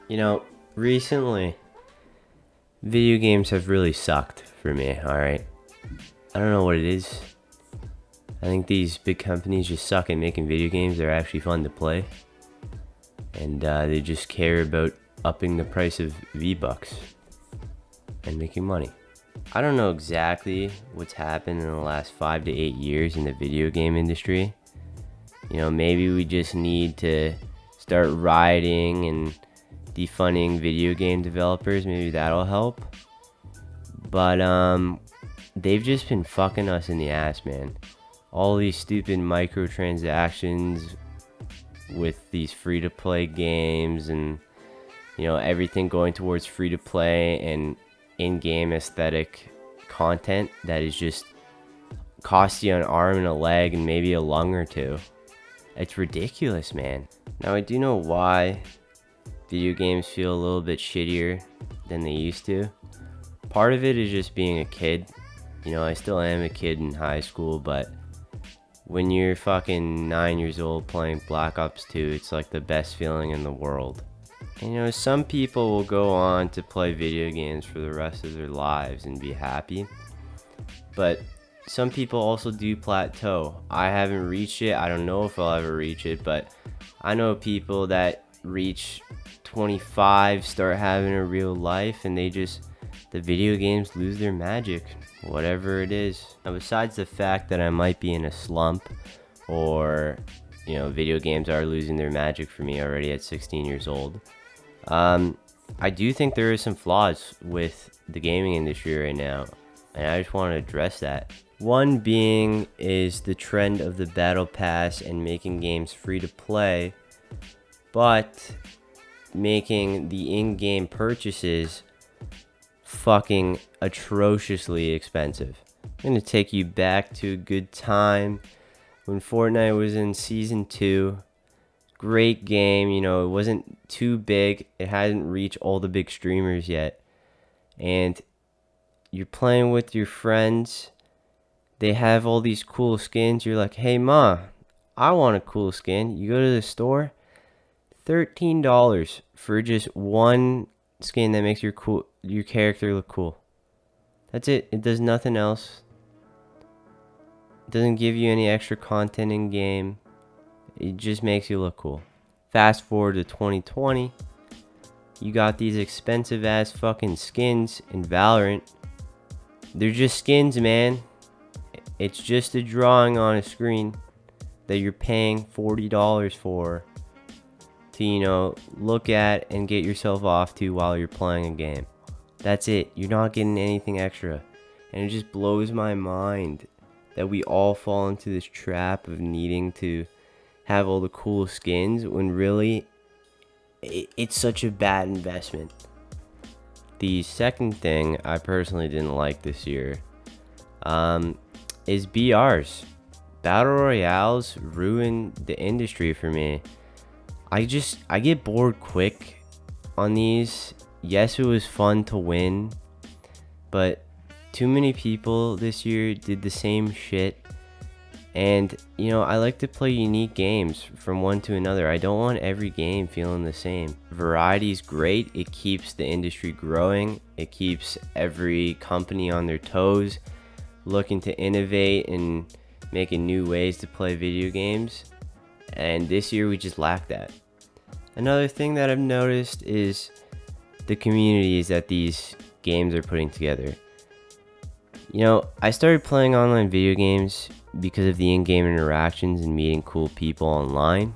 You know, recently, video games have really sucked for me, alright? I don't know what it is. I think these big companies just suck at making video games that are actually fun to play. And they just care about upping the price of V-Bucks and making money. I don't know exactly what's happened in the last 5 to 8 years in the video game industry. You know, maybe we just need to start rioting and defunding video game developers. Maybe that'll help. But they've just been fucking us in the ass, man. All these stupid microtransactions with these free-to-play games, and everything going towards free-to-play and in-game aesthetic content that is just costs you an arm and a leg and maybe a lung or two. It's ridiculous, man. Now, I do know why video games feel a little bit shittier than they used to. Part of it is just being a kid. I still am a kid in high school, but when you're fucking 9 years old playing Black Ops 2, it's like the best feeling in the world. And some people will go on to play video games for the rest of their lives and be happy. But some people also do plateau. I haven't reached it. I don't know if I'll ever reach it, but I know people that reach 25, start having a real life, and the video games lose their magic, whatever it is. Now, besides the fact that I might be in a slump, or video games are losing their magic for me already at 16 years old, I do think there are some flaws with the gaming industry right now, and I just want to address that. One being is the trend of the battle pass and making games free to play, but making the in-game purchases fucking atrociously expensive. I'm gonna take you back to a good time when Fortnite was in season 2. Great game, it wasn't too big. It hadn't reached all the big streamers yet. And you're playing with your friends. They have all these cool skins. You're like, hey ma, I want a cool skin. You go to the store, $13 for just one skin that makes your character look cool. That's it. It does nothing else. It doesn't give you any extra content in game. It just makes you look cool. Fast forward to 2020, you got these expensive ass fucking skins in Valorant. They're just skins, man. It's just a drawing on a screen that you're paying $40 for to, look at and get yourself off to while you're playing a game. That's it. You're not getting anything extra. And it just blows my mind that we all fall into this trap of needing to have all the cool skins when really it's such a bad investment. The second thing I personally didn't like this year is BRs. Battle Royales ruined the industry for me. I get bored quick on these. Yes, it was fun to win, but too many people this year did the same shit. And, I like to play unique games from one to another. I don't want every game feeling the same. Variety is great. It keeps the industry growing. It keeps every company on their toes, looking to innovate and making new ways to play video games. And this year we just lack that. Another thing that I've noticed is the communities that these games are putting together. I started playing online video games because of the in-game interactions and meeting cool people online.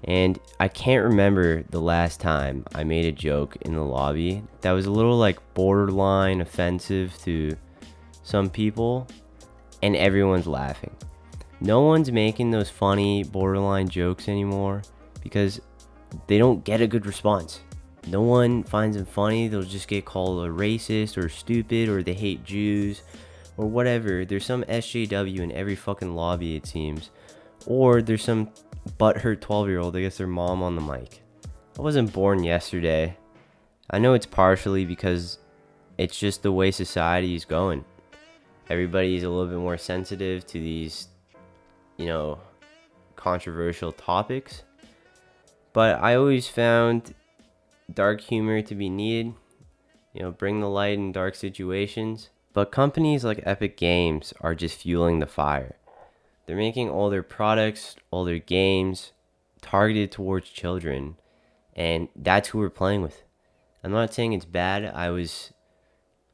And I can't remember the last time I made a joke in the lobby that was a little like borderline offensive to some people, and everyone's laughing. No one's making those funny borderline jokes anymore because they don't get a good response. No one finds them funny. They'll just get called a racist or stupid, or they hate Jews or whatever. There's some SJW in every fucking lobby, it seems. Or there's some butthurt 12-year-old that gets their mom on the mic. I wasn't born yesterday. I know it's partially because it's just the way society is going. Everybody's a little bit more sensitive to these, controversial topics. But I always found dark humor to be needed, bring the light in dark situations. But companies like Epic Games are just fueling the fire. They're making all their products, all their games targeted towards children, and that's who we're playing with. I'm not saying it's bad. I was,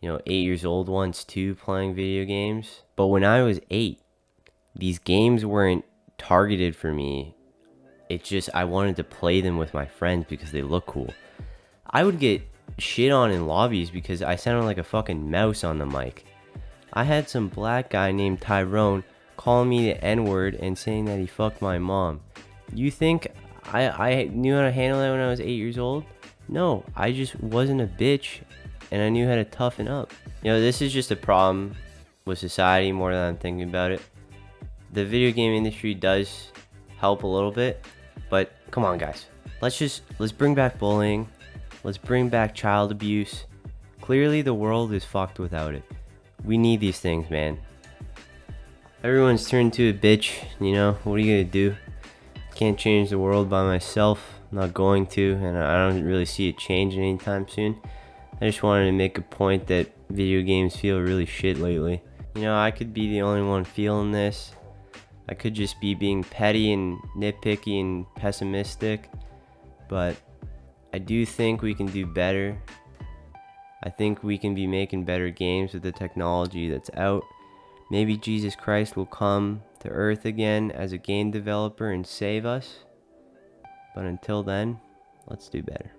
8 years old once too, playing video games. But when I was 8, these games weren't targeted for me. It's just I wanted to play them with my friends because they look cool. I would get shit on in lobbies because I sounded like a fucking mouse on the mic. I had some black guy named Tyrone calling me the N-word and saying that he fucked my mom. You think I knew how to handle that when I was 8 years old? No, I just wasn't a bitch, and I knew how to toughen up. This is just a problem with society more than I'm thinking about it. The video game industry does help a little bit, but come on guys, let's bring back bullying. Let's bring back child abuse. Clearly the world is fucked without it. We need these things, man. Everyone's turned to a bitch, what are you gonna do? Can't change the world by myself. I'm not going to, and I don't really see it changing anytime soon. I just wanted to make a point that video games feel really shit lately. I could be the only one feeling this. I could just be being petty and nitpicky and pessimistic, but I do think we can do better. I think we can be making better games with the technology that's out. Maybe Jesus Christ will come to Earth again as a game developer and save us. But until then, let's do better.